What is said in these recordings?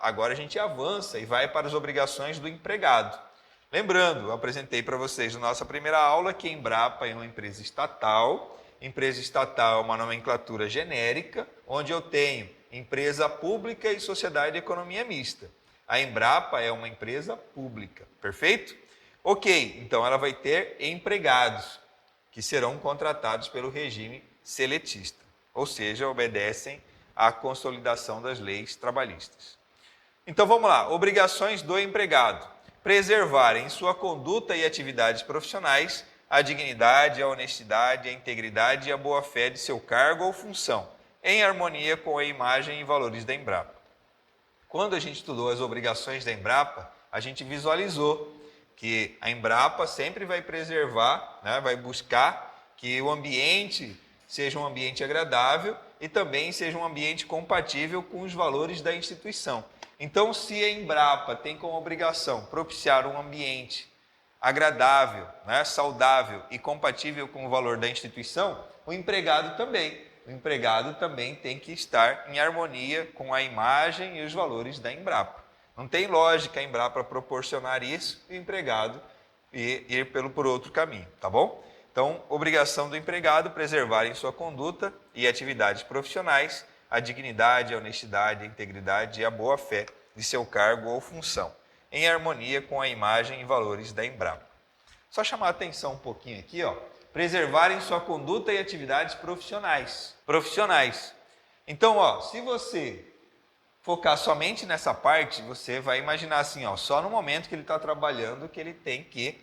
agora a gente avança e vai para as obrigações do empregado. Lembrando, eu apresentei para vocês na nossa primeira aula que a Embrapa é uma empresa estatal. Empresa estatal é uma nomenclatura genérica, onde eu tenho empresa pública e sociedade de economia mista. A Embrapa é uma empresa pública, perfeito? Ok, então ela vai ter empregados que serão contratados pelo regime seletista, ou seja, obedecem à consolidação das leis trabalhistas. Então vamos lá, obrigações do empregado. Preservar em sua conduta e atividades profissionais a dignidade, a honestidade, a integridade e a boa-fé de seu cargo ou função, em harmonia com a imagem e valores da Embrapa. Quando a gente estudou as obrigações da Embrapa, a gente visualizou que a Embrapa sempre vai preservar, né, vai buscar que o ambiente seja um ambiente agradável e também seja um ambiente compatível com os valores da instituição. Então, se a Embrapa tem como obrigação propiciar um ambiente agradável, né, saudável e compatível com o valor da instituição, o empregado também. O empregado também tem que estar em harmonia com a imagem e os valores da Embrapa. Não tem lógica a Embrapa proporcionar isso e o empregado ir por outro caminho, tá bom? Então, obrigação do empregado preservar em sua conduta e atividades profissionais a dignidade, a honestidade, a integridade e a boa-fé de seu cargo ou função, em harmonia com a imagem e valores da Embrapa. Só chamar a atenção um pouquinho aqui, ó. Preservar em sua conduta e atividades profissionais. Então, ó, se você focar somente nessa parte, você vai imaginar assim, ó, só no momento que ele está trabalhando que ele tem que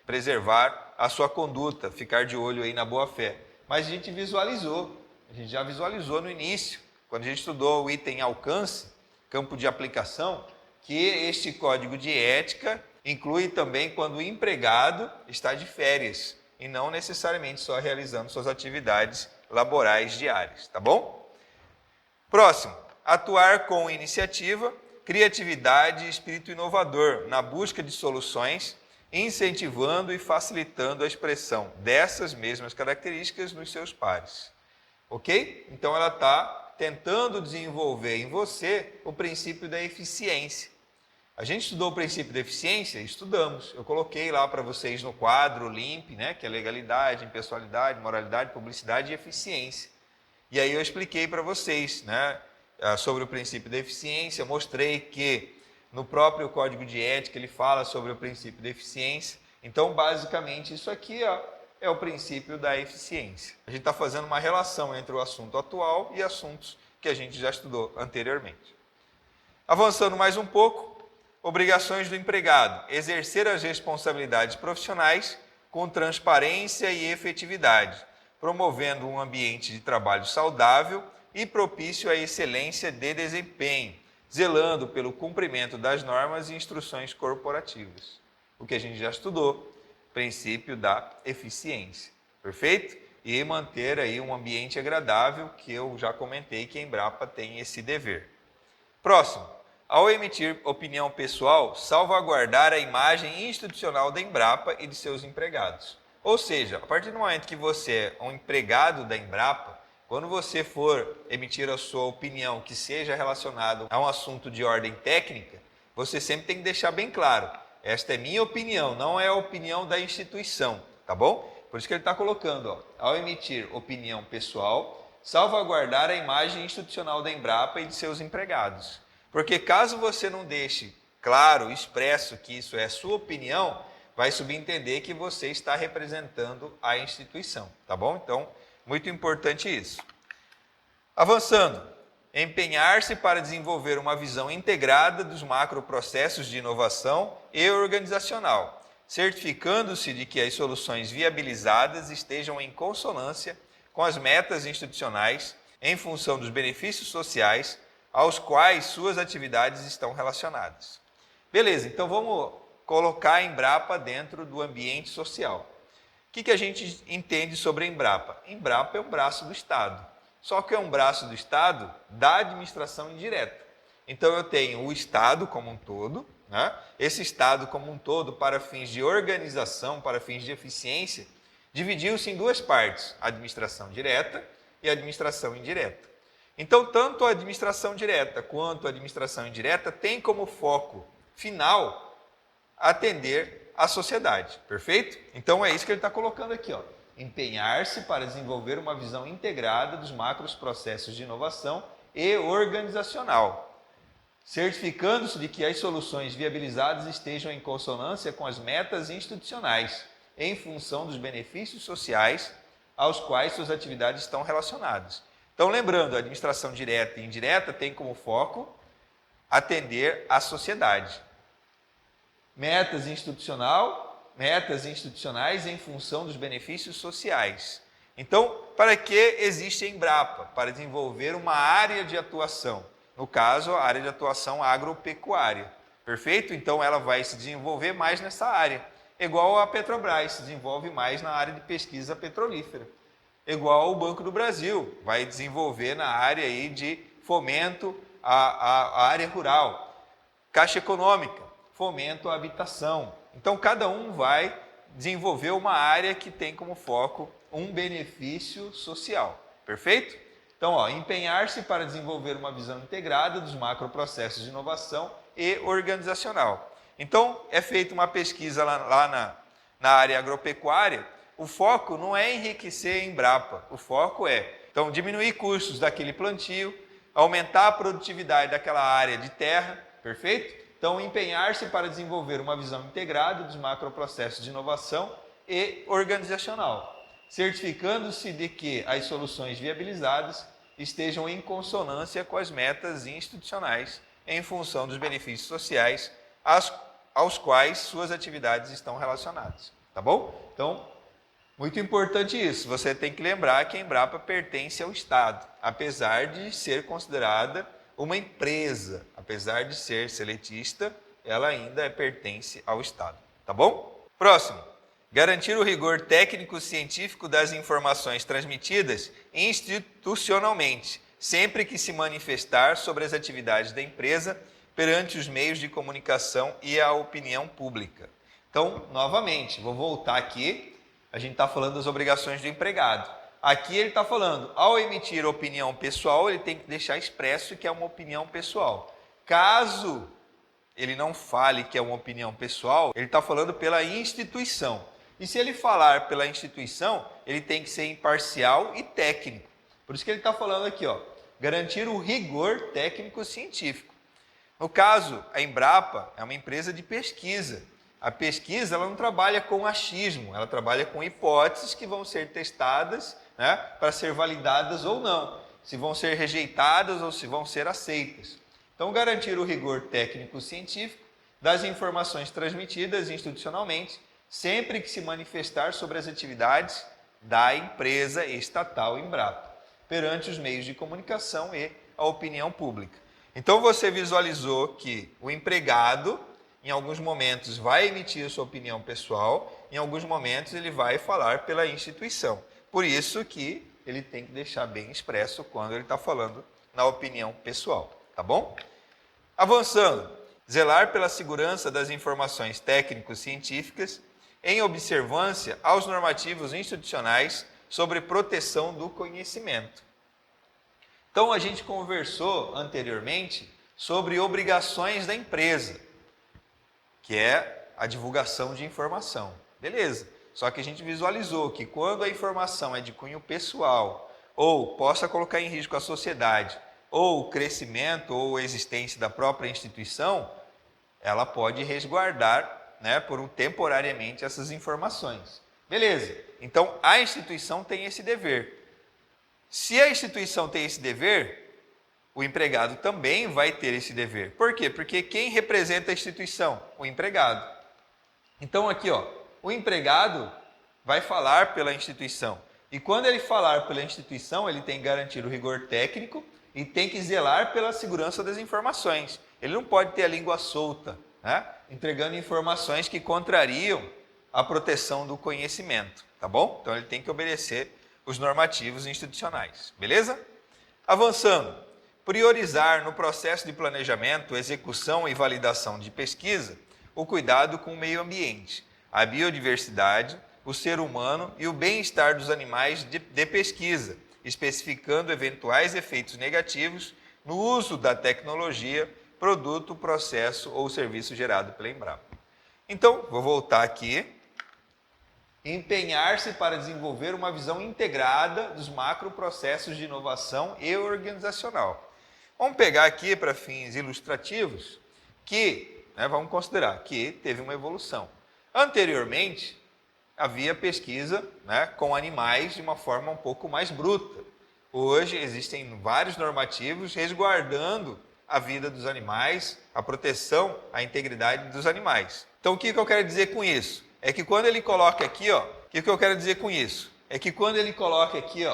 preservar a sua conduta, ficar de olho aí na boa-fé. Mas a gente já visualizou no início, quando a gente estudou o item alcance, campo de aplicação, que este código de ética inclui também quando o empregado está de férias e não necessariamente só realizando suas atividades laborais diárias, tá bom? Próximo, atuar com iniciativa, criatividade e espírito inovador na busca de soluções, incentivando e facilitando a expressão dessas mesmas características nos seus pares. Ok? Então ela está tentando desenvolver em você o princípio da eficiência. A gente estudou o princípio da eficiência? Estudamos. Eu coloquei lá para vocês no quadro LIMP, né, que é legalidade, impessoalidade, moralidade, publicidade e eficiência. E aí eu expliquei para vocês, né, sobre o princípio da eficiência, mostrei que no próprio Código de Ética ele fala sobre o princípio da eficiência. Então, basicamente, isso aqui é o princípio da eficiência. A gente está fazendo uma relação entre o assunto atual e assuntos que a gente já estudou anteriormente. Avançando mais um pouco, obrigações do empregado. Exercer as responsabilidades profissionais com transparência e efetividade, promovendo um ambiente de trabalho saudável e propício à excelência de desempenho, zelando pelo cumprimento das normas e instruções corporativas. O que a gente já estudou, princípio da eficiência, perfeito? E manter aí um ambiente agradável, que eu já comentei que a Embrapa tem esse dever. Próximo, ao emitir opinião pessoal, salvaguardar a imagem institucional da Embrapa e de seus empregados. Ou seja, a partir do momento que você é um empregado da Embrapa, quando você for emitir a sua opinião que seja relacionado a um assunto de ordem técnica, você sempre tem que deixar bem claro, esta é minha opinião, não é a opinião da instituição, tá bom? Por isso que ele está colocando, ó, ao emitir opinião pessoal, salvaguardar a imagem institucional da Embrapa e de seus empregados. Porque caso você não deixe claro, expresso que isso é sua opinião, vai subentender que você está representando a instituição, tá bom? Então, muito importante isso. Avançando, empenhar-se para desenvolver uma visão integrada dos macroprocessos de inovação e organizacional, certificando-se de que as soluções viabilizadas estejam em consonância com as metas institucionais em função dos benefícios sociais aos quais suas atividades estão relacionadas. Beleza, então vamos colocar a Embrapa dentro do ambiente social. O que a gente entende sobre a Embrapa? A Embrapa é um braço do Estado, só que é um braço do Estado da administração indireta. Então eu tenho o Estado como um todo, né? Esse Estado como um todo, para fins de organização, para fins de eficiência, dividiu-se em duas partes, a administração direta e a administração indireta. Então, tanto a administração direta quanto a administração indireta tem como foco final atender a sociedade, perfeito? Então é isso que ele está colocando aqui, ó. Empenhar-se para desenvolver uma visão integrada dos macros processos de inovação e organizacional, certificando-se de que as soluções viabilizadas estejam em consonância com as metas institucionais, em função dos benefícios sociais aos quais suas atividades estão relacionadas. Então, lembrando, a administração direta e indireta tem como foco atender a sociedade. Metas institucionais em função dos benefícios sociais. Então, para que existe a Embrapa? Para desenvolver uma área de atuação. No caso, a área de atuação agropecuária. Perfeito? Então, ela vai se desenvolver mais nessa área. Igual a Petrobras, se desenvolve mais na área de pesquisa petrolífera. Igual o Banco do Brasil, vai desenvolver na área aí de fomento à área rural. Caixa Econômica, fomento à habitação. Então, cada um vai desenvolver uma área que tem como foco um benefício social. Perfeito? Então, empenhar-se para desenvolver uma visão integrada dos macroprocessos de inovação e organizacional. Então, é feita uma pesquisa lá na área agropecuária. O foco não é enriquecer a Embrapa. O foco é, então, diminuir custos daquele plantio, aumentar a produtividade daquela área de terra. Perfeito? Então, empenhar-se para desenvolver uma visão integrada dos macroprocessos de inovação e organizacional, certificando-se de que as soluções viabilizadas estejam em consonância com as metas institucionais em função dos benefícios sociais aos quais suas atividades estão relacionadas. Tá bom? Então, muito importante isso. Você tem que lembrar que a Embrapa pertence ao Estado, apesar de ser considerada uma empresa, apesar de ser seletista, ela ainda pertence ao Estado. Tá bom? Próximo. Garantir o rigor técnico-científico das informações transmitidas institucionalmente, sempre que se manifestar sobre as atividades da empresa perante os meios de comunicação e a opinião pública. Então, novamente, vou voltar aqui, a gente está falando das obrigações do empregado. Aqui ele está falando, ao emitir opinião pessoal, ele tem que deixar expresso que é uma opinião pessoal. Caso ele não fale que é uma opinião pessoal, ele está falando pela instituição. E se ele falar pela instituição, ele tem que ser imparcial e técnico. Por isso que ele está falando aqui, garantir o rigor técnico-científico. No caso, a Embrapa é uma empresa de pesquisa. A pesquisa ela não trabalha com achismo, ela trabalha com hipóteses que vão ser testadas, né, para ser validadas ou não, se vão ser rejeitadas ou se vão ser aceitas. Então, garantir o rigor técnico-científico das informações transmitidas institucionalmente, sempre que se manifestar sobre as atividades da empresa estatal Embrapa, perante os meios de comunicação e a opinião pública. Então, você visualizou que o empregado, em alguns momentos, vai emitir sua opinião pessoal, em alguns momentos ele vai falar pela instituição. Por isso que ele tem que deixar bem expresso quando ele está falando na opinião pessoal, tá bom? Avançando, zelar pela segurança das informações técnico-científicas em observância aos normativos institucionais sobre proteção do conhecimento. Então, a gente conversou anteriormente sobre obrigações da empresa, que é a divulgação de informação. Beleza. Só que a gente visualizou que quando a informação é de cunho pessoal, ou possa colocar em risco a sociedade, ou o crescimento ou a existência da própria instituição, ela pode resguardar, né, temporariamente essas informações. Beleza. Então, a instituição tem esse dever. Se a instituição tem esse dever, o empregado também vai ter esse dever. Por quê? Porque quem representa a instituição? O empregado. Então, aqui, o empregado vai falar pela instituição. E quando ele falar pela instituição, ele tem que garantir o rigor técnico e tem que zelar pela segurança das informações. Ele não pode ter a língua solta, né, entregando informações que contrariam a proteção do conhecimento, tá bom? Então, ele tem que obedecer os normativos institucionais, beleza? Avançando, priorizar no processo de planejamento, execução e validação de pesquisa o cuidado com o meio ambiente, a biodiversidade, o ser humano e o bem-estar dos animais de pesquisa, especificando eventuais efeitos negativos no uso da tecnologia, produto, processo ou serviço gerado pela Embrapa. Então, vou voltar aqui. Empenhar-se para desenvolver uma visão integrada dos macroprocessos de inovação e organizacional. Vamos pegar aqui para fins ilustrativos que, vamos considerar que teve uma evolução. Anteriormente, havia pesquisa com animais de uma forma um pouco mais bruta. Hoje existem vários normativos resguardando a vida dos animais, a proteção, a integridade dos animais. Então, o que eu quero dizer com isso? É que quando ele coloca aqui, o que eu quero dizer com isso? É que quando ele coloca aqui,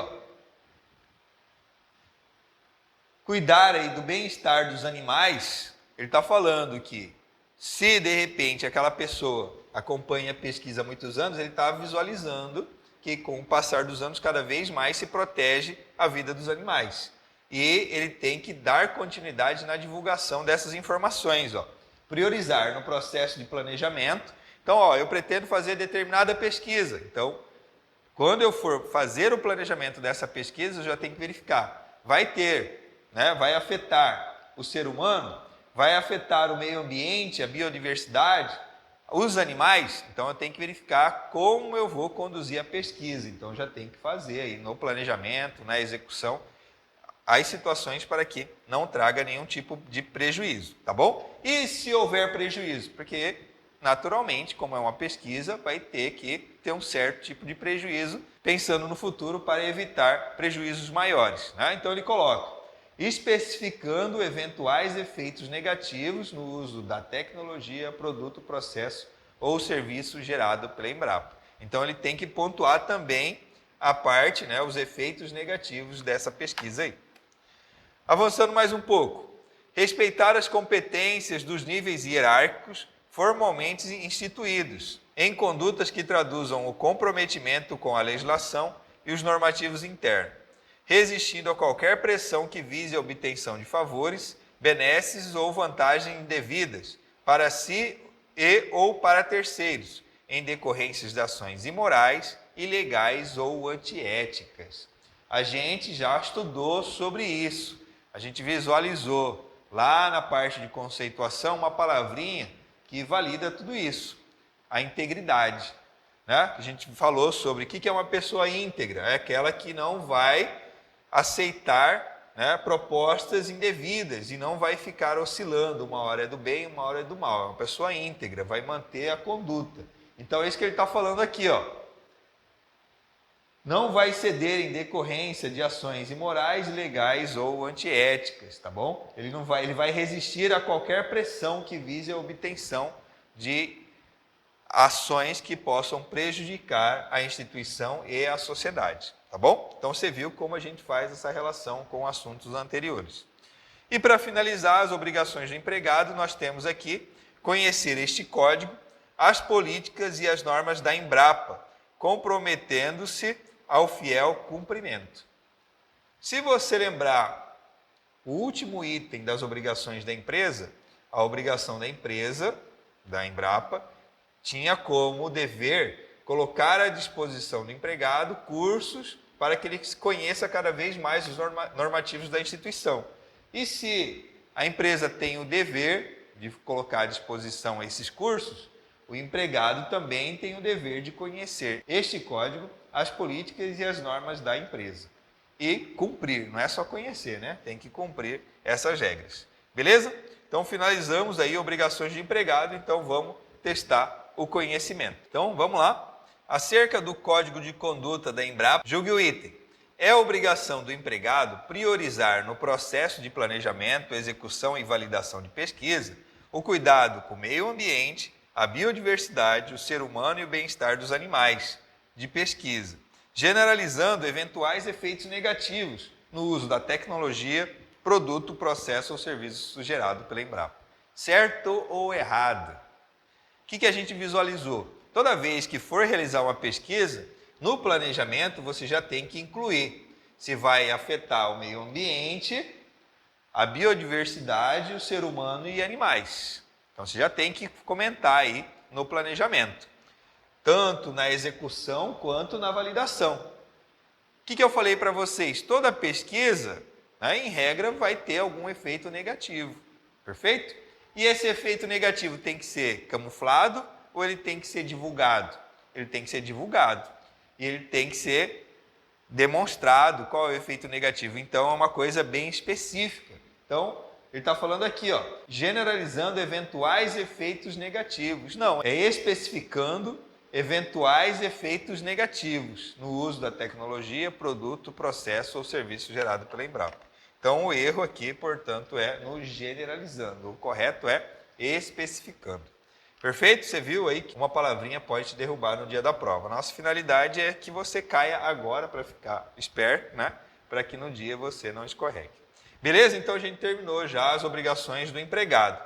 cuidar aí do bem-estar dos animais, ele está falando que se de repente aquela pessoa acompanha a pesquisa há muitos anos, ele está visualizando que com o passar dos anos cada vez mais se protege a vida dos animais. E ele tem que dar continuidade na divulgação dessas informações, priorizar no processo de planejamento. Então, eu pretendo fazer determinada pesquisa. Então, quando eu for fazer o planejamento dessa pesquisa, eu já tenho que verificar. Vai vai afetar o ser humano? Vai afetar o meio ambiente, a biodiversidade, os animais? Então, eu tenho que verificar como eu vou conduzir a pesquisa. Então, já tenho que fazer aí no planejamento, na execução, as situações para que não traga nenhum tipo de prejuízo, tá bom? E se houver prejuízo? Porque naturalmente, como é uma pesquisa, vai ter que ter um certo tipo de prejuízo, pensando no futuro para evitar prejuízos maiores. Então ele coloca, especificando eventuais efeitos negativos no uso da tecnologia, produto, processo ou serviço gerado pela Embrapa. Então ele tem que pontuar também a parte, os efeitos negativos dessa pesquisa aí. Avançando mais um pouco, respeitar as competências dos níveis hierárquicos formalmente instituídos, em condutas que traduzam o comprometimento com a legislação e os normativos internos, resistindo a qualquer pressão que vise a obtenção de favores, benesses ou vantagens indevidas para si e ou para terceiros, em decorrências de ações imorais, ilegais ou antiéticas. A gente já estudou sobre isso, a gente visualizou lá na parte de conceituação uma palavrinha que valida tudo isso, a integridade. A gente falou sobre o que é uma pessoa íntegra, é aquela que não vai aceitar propostas indevidas e não vai ficar oscilando, uma hora é do bem, uma hora é do mal. É uma pessoa íntegra, vai manter a conduta. Então é isso que ele está falando aqui, Não vai ceder em decorrência de ações imorais, ilegais ou antiéticas, tá bom? Ele vai resistir a qualquer pressão que vise a obtenção de ações que possam prejudicar a instituição e a sociedade, tá bom? Então você viu como a gente faz essa relação com assuntos anteriores. E para finalizar as obrigações do empregado, nós temos aqui conhecer este código, as políticas e as normas da Embrapa, comprometendo-se ao fiel cumprimento. Se você lembrar o último item das obrigações da empresa, a obrigação da empresa, da Embrapa, tinha como dever colocar à disposição do empregado cursos para que ele conheça cada vez mais os normativos da instituição. E se a empresa tem o dever de colocar à disposição esses cursos, o empregado também tem o dever de conhecer este código, as políticas e as normas da empresa. E cumprir, não é só conhecer, Tem que cumprir essas regras. Beleza? Então finalizamos aí obrigações de empregado, então vamos testar o conhecimento. Então vamos lá. Acerca do código de conduta da Embrapa, julgue o item. É obrigação do empregado priorizar no processo de planejamento, execução e validação de pesquisa o cuidado com o meio ambiente, a biodiversidade, o ser humano e o bem-estar dos animais de pesquisa, generalizando eventuais efeitos negativos no uso da tecnologia, produto, processo ou serviço gerado pela Embrapa. Certo ou errado? O que a gente visualizou? Toda vez que for realizar uma pesquisa, no planejamento você já tem que incluir se vai afetar o meio ambiente, a biodiversidade, o ser humano e animais. Então você já tem que comentar aí no planejamento, tanto na execução quanto na validação. O que eu falei para vocês? Toda pesquisa, né, em regra, vai ter algum efeito negativo. Perfeito? E esse efeito negativo tem que ser camuflado ou ele tem que ser divulgado? Ele tem que ser divulgado. E ele tem que ser demonstrado qual é o efeito negativo. Então, é uma coisa bem específica. Então, ele está falando aqui, ó, generalizando eventuais efeitos negativos. Não, é especificando eventuais efeitos negativos no uso da tecnologia, produto, processo ou serviço gerado pela Embrapa. Então, o erro aqui, portanto, é no generalizando. O correto é especificando. Perfeito? Você viu aí que uma palavrinha pode te derrubar no dia da prova. Nossa finalidade é que você caia agora para ficar esperto, né? Para que no dia você não escorregue. Beleza? Então a gente terminou já as obrigações do empregado.